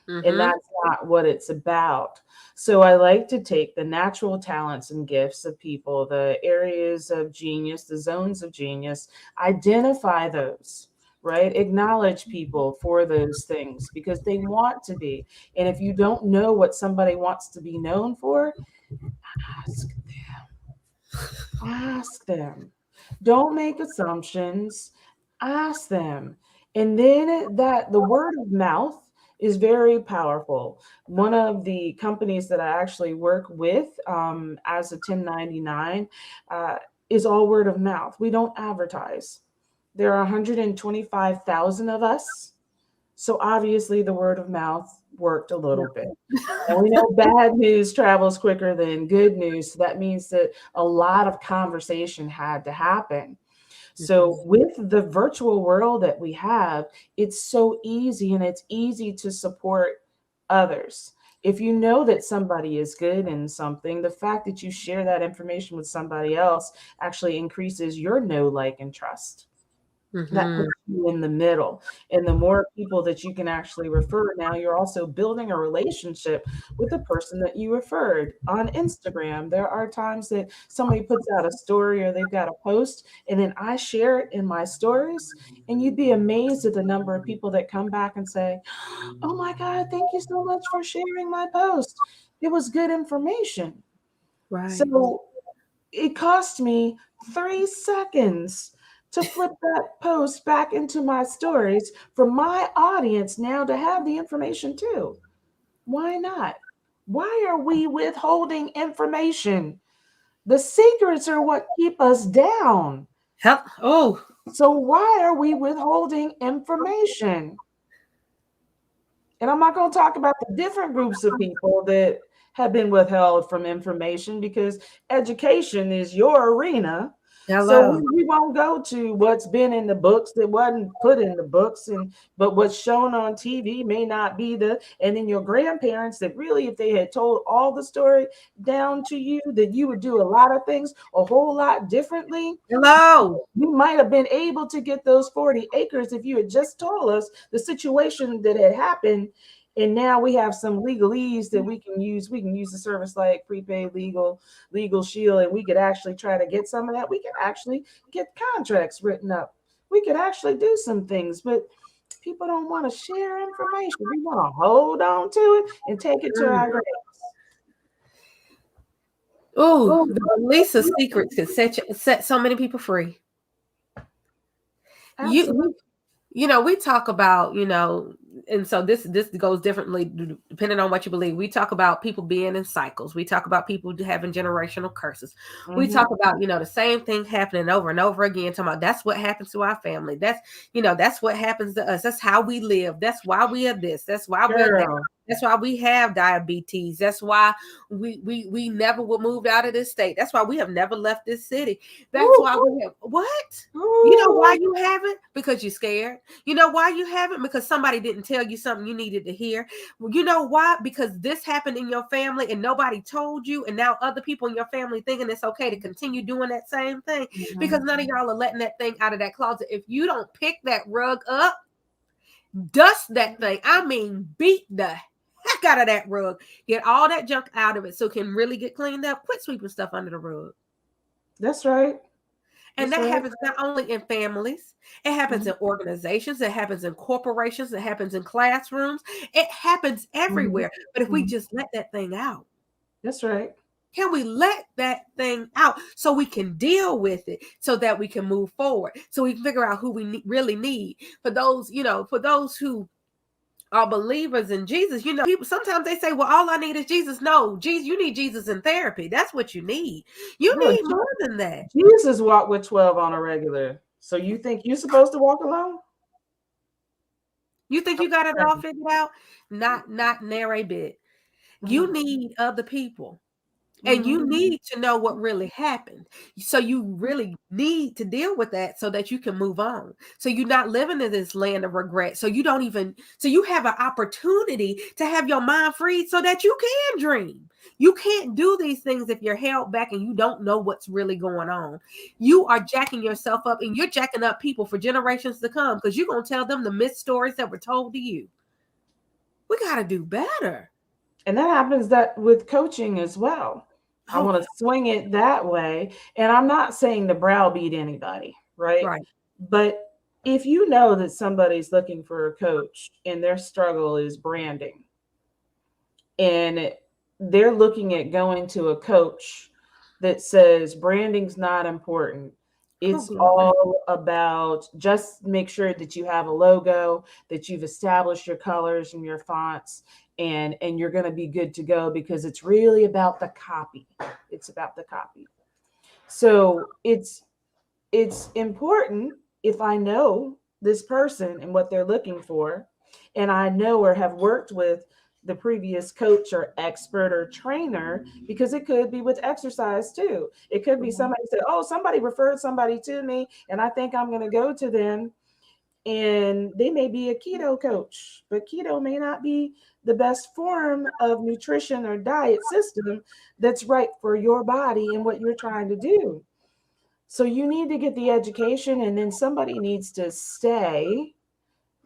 And Mm-hmm. that's not what it's about. So I like to take the natural talents and gifts of people, the areas of genius, the zones of genius, identify those, right? Acknowledge people for those things because they want to be. And if you don't know what somebody wants to be known for, ask ask them. Don't make assumptions. Ask them. And then that the word of mouth is very powerful. One of the companies that I actually work with as a 1099 uh, is all word of mouth. We don't advertise. There are 125,000 of us. So obviously the word of mouth worked a little bit. And we know bad news travels quicker than good news. So that means that a lot of conversation had to happen. So, with the virtual world that we have, it's so easy, and it's easy to support others. If you know that somebody is good in something, the fact that you share that information with somebody else actually increases your know, like, and trust. That Mm-hmm. puts you in the middle. And the more people that you can actually refer, now you're also building a relationship with the person that you referred. On Instagram, there are times that somebody puts out a story or they've got a post, and then I share it in my stories. And you'd be amazed at the number of people that come back and say, "Oh my God, thank you so much for sharing my post. It was good information." Right. So it cost me 3 seconds to flip that post back into my stories for my audience now to have the information too. Why not? Why are we withholding information? The secrets are what keep us down. Help. Oh, So why are we withholding information? And I'm not going to talk about the different groups of people that have been withheld from information because education is your arena. So hello. we won't go to what's been in the books that wasn't put in the books, and but what's shown on TV may not be the. And then your grandparents that really, if they had told all the story down to you, that you would do a lot of things a whole lot differently. Hello. We might have been able to get those 40 acres if you had just told us the situation that had happened. And now we have some legalese that we can use. We can use a service like prepaid legal shield, and we could actually try to get some of that. We could actually get contracts written up. We could actually do some things, but people don't want to share information. We want to hold on to it and take it to our graves. Oh, Oh, the release of secrets could set so many people free. absolutely. We talk about, and so this goes differently depending on what you believe. We talk about people being in cycles. We talk about people having generational curses. We Mm-hmm. talk about, the same thing happening over and over again, talking about that's what happens to our family. That's what happens to us. That's how we live. That's why we are this. That's why we're that. Girl, That's why we have diabetes. That's why we never were moved out of this state. That's why we have never left this city. That's why ooh, we have what? You know why ooh, you haven't? Because you're scared. You know why you haven't? Because somebody didn't tell you something you needed to hear. Well, you know why? Because this happened in your family and nobody told you, and now other people in your family thinking it's okay to continue doing that same thing because mhm. none of y'all are letting that thing out of that closet. If you don't pick that rug up, dust that thing. I mean, beat the heck out of that rug. Get all that junk out of it so it can really get cleaned up. Quit sweeping stuff under the rug. That's right. And That's that right. happens not only in families, it happens Mhm, in organizations, it happens in corporations, it happens in classrooms, it happens mhm, everywhere. But if we mhm. just let that thing out, That's right. can we let that thing out so we can deal with it so that we can move forward, so we can figure out who we really need? For those who are believers in Jesus, people sometimes they say, well, all I need is Jesus. No, Jesus, you need Jesus in therapy. That's what you need. You Girl, need more than that. Jesus walked with 12 on a regular. So you think you're supposed to walk alone? You think I'm you got it all saying. figured out? Not nary bit. You need other people. And Mm-hmm. you need to know what really happened. So you really need to deal with that so that you can move on. So you're not living in this land of regret. So you have an opportunity to have your mind freed so that you can dream. You can't do these things if you're held back and you don't know what's really going on. You are jacking yourself up and you're jacking up people for generations to come because you're going to tell them the myth stories that were told to you. We got to do better. And that happens that with coaching as well. I Oh, want to swing it that way. And I'm not saying to browbeat anybody, right? right. But if you know that somebody's looking for a coach and their struggle is branding, and they're looking at going to a coach that says branding's not important. Oh, It's glory. all about just make sure that you have a logo, that you've established your colors and your fonts, and you're going to be good to go because it's really about the copy. It's about the copy. So it's important if I know this person and what they're looking for, and I know or have worked with the previous coach or expert or trainer, because it could be with exercise too. It could be Mhm. somebody said, oh, somebody referred somebody to me, and I think I'm going to go to them. And they may be a keto coach, but keto may not be the best form of nutrition or diet system that's right for your body and what you're trying to do. So you need to get the education, and then somebody needs to say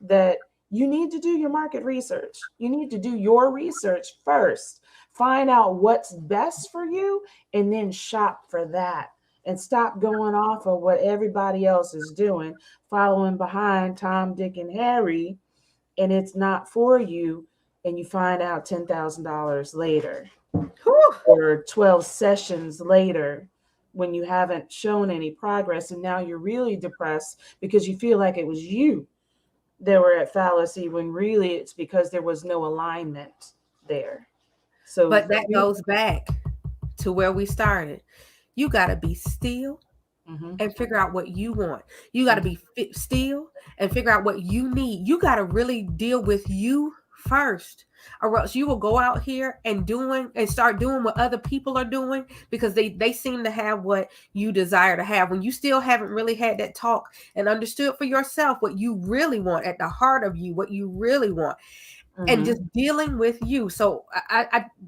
that you need to do your market research. You need to do your research first. Find out what's best for you and then shop for that. And stop going off of what everybody else is doing, following behind Tom, Dick, and Harry, and it's not for you. And you find out $10,000 later Whew. or 12 sessions later when you haven't shown any progress, and now you're really depressed because you feel like it was you that were at fallacy, when really it's because there was no alignment there. So But that goes back to where we started. You got to be still mm-hmm, and figure out what you want. You got to be still and figure out what you need. You got to really deal with you first, or else you will go out here and start doing what other people are doing, because they seem to have what you desire to have, when you still haven't really had that talk and understood for yourself what you really want at the heart of you, what you really want, and mm-hmm, just dealing with you. So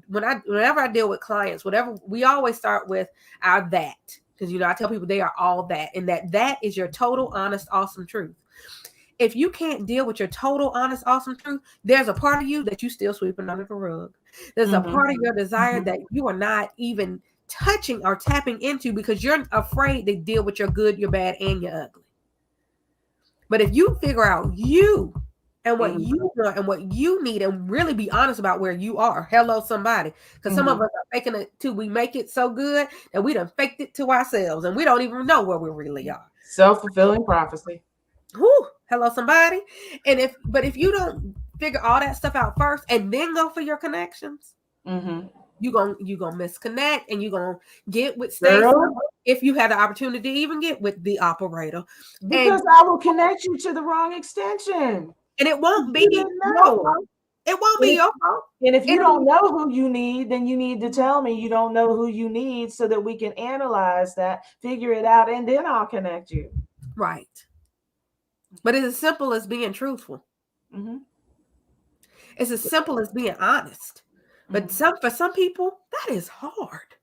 whenever I deal with clients, whatever, we always start with our that, because I tell people they are all that, and that is your total, honest, awesome truth. If you can't deal with your total, honest, awesome truth, there's a part of you that you still sweeping under the rug. There's a mm-hmm, part of your desire that you are not even touching or tapping into, because you're afraid to deal with your good, your bad, and your ugly. But if you figure out you and what mm-hmm, you want and what you need, and really be honest about where you are, hello, somebody. Because some of mm-hmm. us are faking it too. We make it so good that we done faked it to ourselves, and we don't even know where we really are. Self-fulfilling prophecy. Whew, hello, somebody. But if you don't figure all that stuff out first and then go for your connections, Mm-hmm. you gonna misconnect, and you gonna get with Staci, Girl, if you had the opportunity to even get with the operator. And because I will connect you to the wrong extension. and it won't You be didn't your know. fault. It won't And be if, your fault. and if you It'll don't be know who you need, then you need to tell me you don't know who you need, so that we can analyze that, figure it out, and then I'll connect you. right. But it's as simple as being truthful. Mm-hmm. It's as simple as being honest. But Mm-hmm. for some people, that is hard.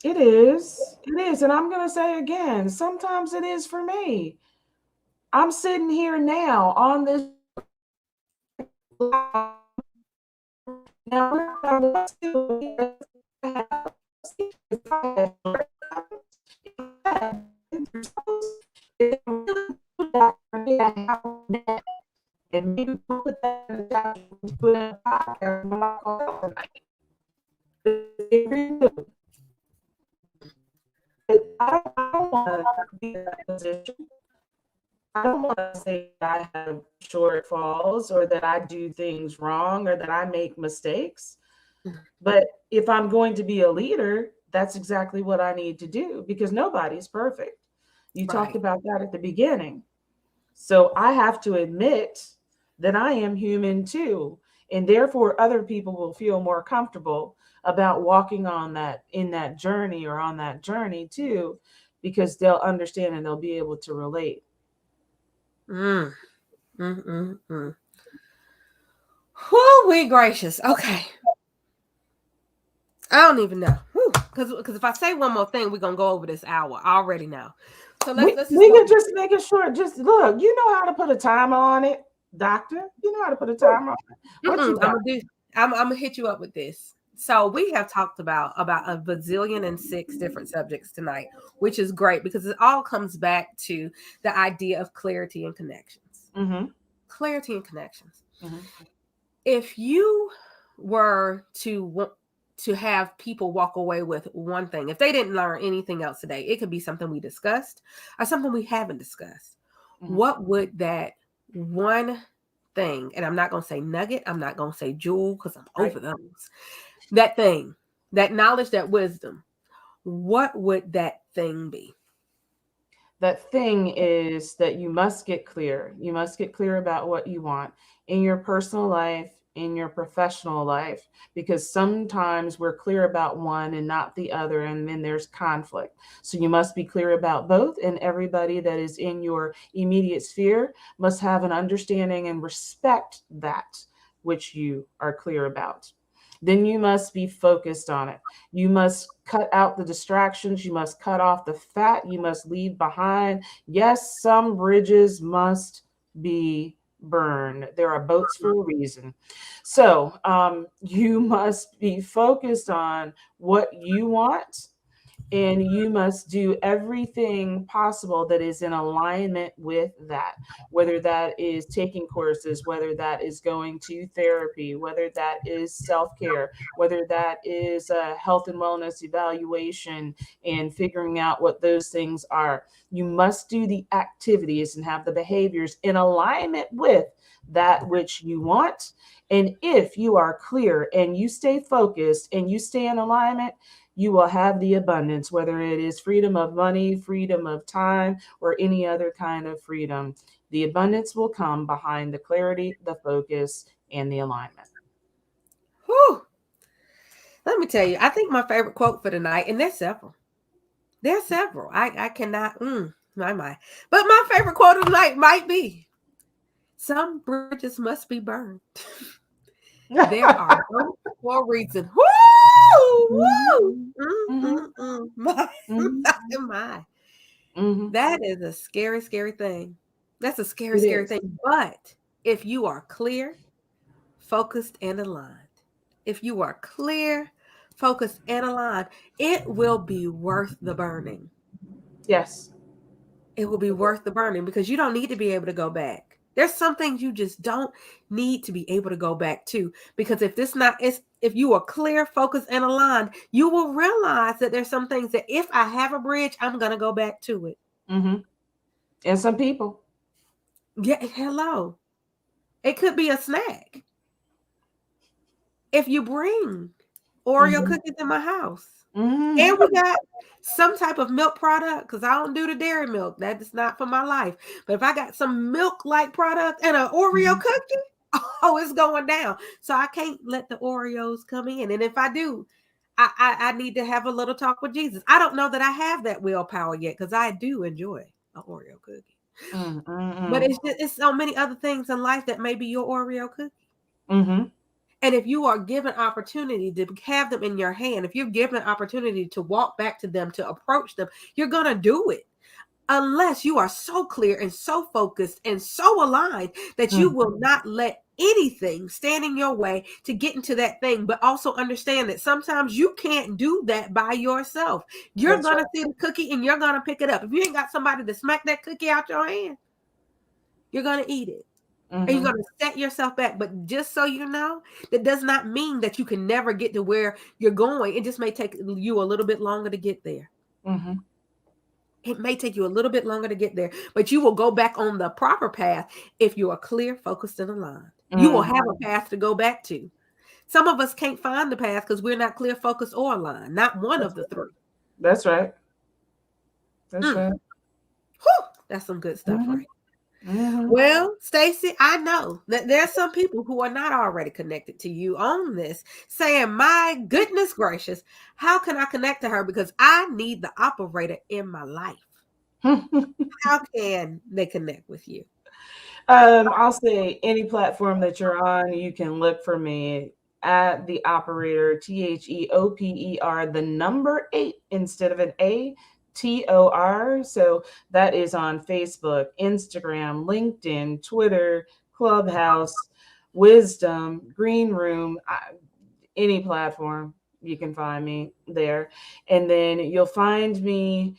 It is. It is. And I'm going to say again, sometimes it is for me. I'm sitting here now on this now. And maybe put that in the chat, put in a podcast. I don't want to be in that position. I don't want to say I have shortfalls, or that I do things wrong, or that I make mistakes. But if I'm going to be a leader, that's exactly what I need to do, because nobody's perfect. You talked Right. about that at the beginning. So I have to admit that I am human too. And therefore, other people will feel more comfortable about walking on that, in that journey, or on that journey too, because they'll understand and they'll be able to relate. Mm, mm, mm, mm. Whew, we gracious. Okay. I don't even know. Because if I say one more thing, we're gonna go over this hour. I already know. So let's just We go. can just make it short. Just look, you know how to put a timer on it, doctor. You know how to put a timer on it. What you I'm got? gonna do. I'm gonna hit you up with this. So we have talked about a bazillion and six different subjects tonight, which is great because it all comes back to the idea of clarity and connections. Mm-hmm. Clarity and connections. Mm-hmm. If you were to have people walk away with one thing, if they didn't learn anything else today, it could be something we discussed or something we haven't discussed. Mm-hmm. What would that one thing, and I'm not going to say nugget, I'm not going to say jewel because I'm Right. over those, that thing, that knowledge, that wisdom, what would that thing be? That thing is that you must get clear. You must get clear about what you want in your personal life, in your professional life, because sometimes we're clear about one and not the other, and then there's conflict. So you must be clear about both, and everybody that is in your immediate sphere must have an understanding and respect that which you are clear about. Then you must be focused on it. You must cut out the distractions. You must cut off the fat. You must leave behind. Yes, some bridges must be burned. There are boats for a reason. So you must be focused on what you want And you must do everything possible that is in alignment with that, whether that is taking courses, whether that is going to therapy, whether that is self care, whether that is a health and wellness evaluation and figuring out what those things are. You must do the activities and have the behaviors in alignment with that which you want. And if you are clear and you stay focused and you stay in alignment, you will have the abundance, whether it is freedom of money, freedom of time, or any other kind of freedom. The abundance will come behind the clarity, the focus, and the alignment. Whew. Let me tell you, I think my favorite quote for tonight, and there's several. There's several. I cannot, my. But my favorite quote of the night might be, some bridges must be burned. There are no for a reason. Woo! Woo! Mhm, mhm, My, mhm, my. mhm. That is a scary, scary thing. That's a scary, It scary is. thing. But if you are clear, focused, and aligned, if you are clear, focused, and aligned, it will be worth the burning. Yes. It will be It will. worth the burning because you don't need to be able to go back. There's some things you just don't need to be able to go back to, because if you are clear, focused, and aligned, you will realize that there's some things that if I have a bridge, I'm gonna go back to it. Mhm. And some people. Yeah, hello. It could be a snack. If you bring Oreo Mhm, cookies in my house, mhm, and we got some type of milk product, because I don't do the dairy milk. That is not for my life. But if I got some milk-like product and an Oreo mhm. cookie, oh, it's going down. So I can't let the Oreos come in. And if I do, I need to have a little talk with Jesus. I don't know that I have that willpower yet, because I do enjoy an Oreo cookie. Mm, mm, But mm. it's so many other things in life that may be your Oreo cookie. Mhm. And if you are given opportunity to have them in your hand, if you're given opportunity to walk back to them, to approach them, you're going to do it. Unless you are so clear and so focused and so aligned that you will Mhm. not let anything stand in your way to get into that thing. But also understand that sometimes you can't do that by yourself. You're That's going right. to see the cookie and you're going to pick it up. If you ain't got somebody to smack that cookie out your hand, you're going to eat it. And you're Mhm, going to set yourself back. But just so you know, that does not mean that you can never get to where you're going. It just may take you a little bit longer to get there. mhm. It may take you a little bit longer to get there, but you will go back on the proper path if you are clear, focused, and aligned. You will have Mhm. a path to go back to. Some of us can't find the path because we're not clear, focused, or aligned. Not one That's of the right. three. That's right. That's Mm. right. Whew, that's some good stuff, Mhm, right? mhm. Well, Staci, I know that there's some people who are not already connected to you on this, saying, "My goodness gracious, how can I connect to her? Because I need the operator in my life." How can they connect with you? I'll say any platform that you're on, you can look for me at the operator, THEOPER, the number 8 instead of an ATOR. So that is on Facebook, Instagram, LinkedIn, Twitter, Clubhouse, Wisdom, Green Room, any platform. You can find me there. And then you'll find me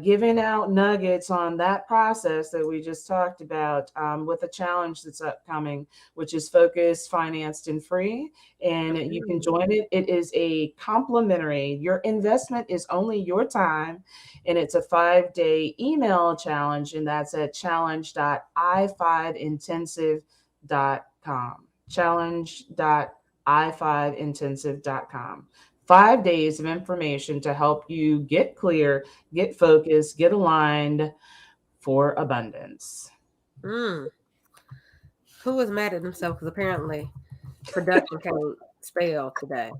giving out nuggets on that process that we just talked about with a challenge that's upcoming, which is focused, financed, and free. And you can Mhm. join it. It is a complimentary. Your investment is only your time, and it's a 5-day email challenge, and that's at challenge.i5intensive.com. Challenge.i5intensive.com. 5 days of information to help you get clear, get focused, get aligned for abundance. Mm. Who was mad at himself? Because apparently production can't spell today.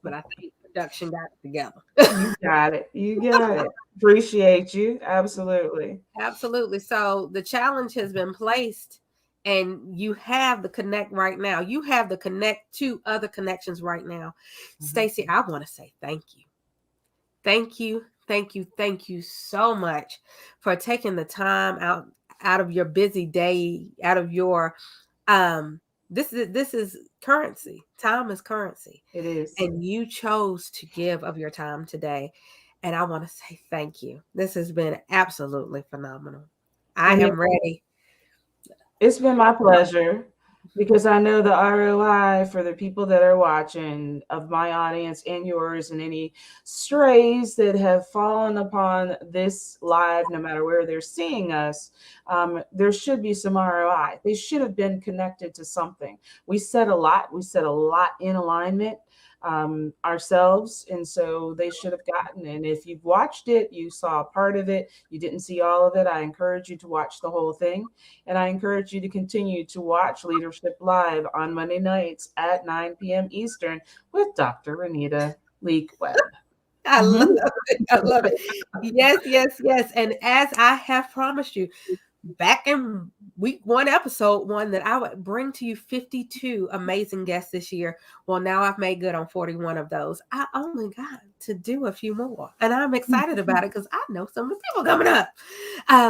But I think production got it together. You got it. You got it. Appreciate you. Absolutely. Absolutely. So the challenge has been placed, and you have the connect right now. You have the connect to other connections right now. Mhm. Staci, I want to say thank you. Thank you. Thank you. Thank you so much for taking the time out of your busy day, out of your um This is currency. Time is currency. It is. And you chose to give of your time today. And I want to say thank you. This has been absolutely phenomenal. I And am ready. it's been my pleasure because I know the ROI for the people that are watching of my audience and yours and any strays that have fallen upon this live, no matter where they're seeing us, there should be some ROI. They should have been connected to something. We said a lot. We said a lot in alignment ourselves. And so they should have gotten. And if you've watched it, you saw a part of it, you didn't see all of it, I encourage you to watch the whole thing. And I encourage you to continue to watch Leadership Live on Monday nights at 9 p.m. Eastern with Dr. Renita Leak Webb. I love Mhm. it. I love it. Yes, yes, yes. And as I have promised you, back in week one, episode one, that I would bring to you 52 amazing guests this year. Well, now I've made good on 41 of those. I only got to do a few more. And I'm excited about it because I know some of the people coming up.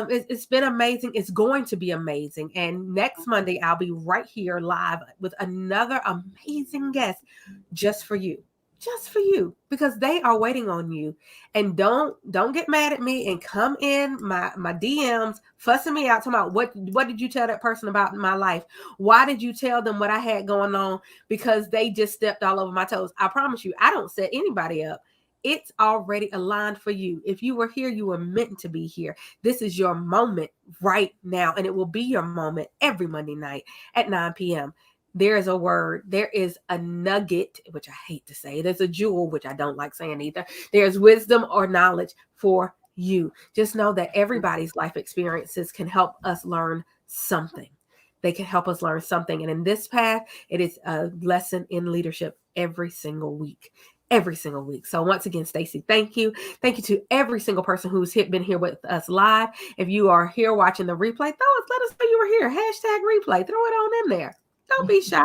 It's been amazing. It's going to be amazing. And next Monday, I'll be right here live with another amazing guest just for you. Just for you, because they are waiting on you. And don't get mad at me and come in my DMs fussing me out, talking about what did you tell that person about in my life? Why did you tell them what I had going on? Because they just stepped all over my toes. I promise you, I don't set anybody up. It's already aligned for you. If you were here, you were meant to be here. This is your moment right now, and it will be your moment every Monday night at 9 p.m. There is a word, there is a nugget, which I hate to say, there's a jewel, which I don't like saying either. There's wisdom or knowledge for you. Just know that everybody's life experiences can help us learn something. They can help us learn something. And in this path, it is a lesson in leadership every single week. Every single week. So once again, Staci, thank you. Thank you to every single person who's been here with us live. If you are here watching the replay, let us know you were here. Hashtag replay. Throw it on in there. Don't be shy.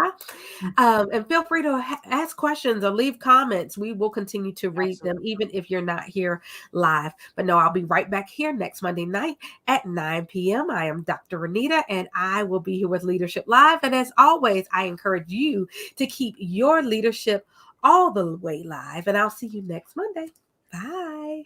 And feel free to ask questions or leave comments. We will continue to read them, Absolutely. even if you're not here live. But no, I'll be right back here next Monday night at 9 p.m. I am Dr. Renita, and I will be here with Leadership Live. And as always, I encourage you to keep your leadership all the way live. And I'll see you next Monday. Bye.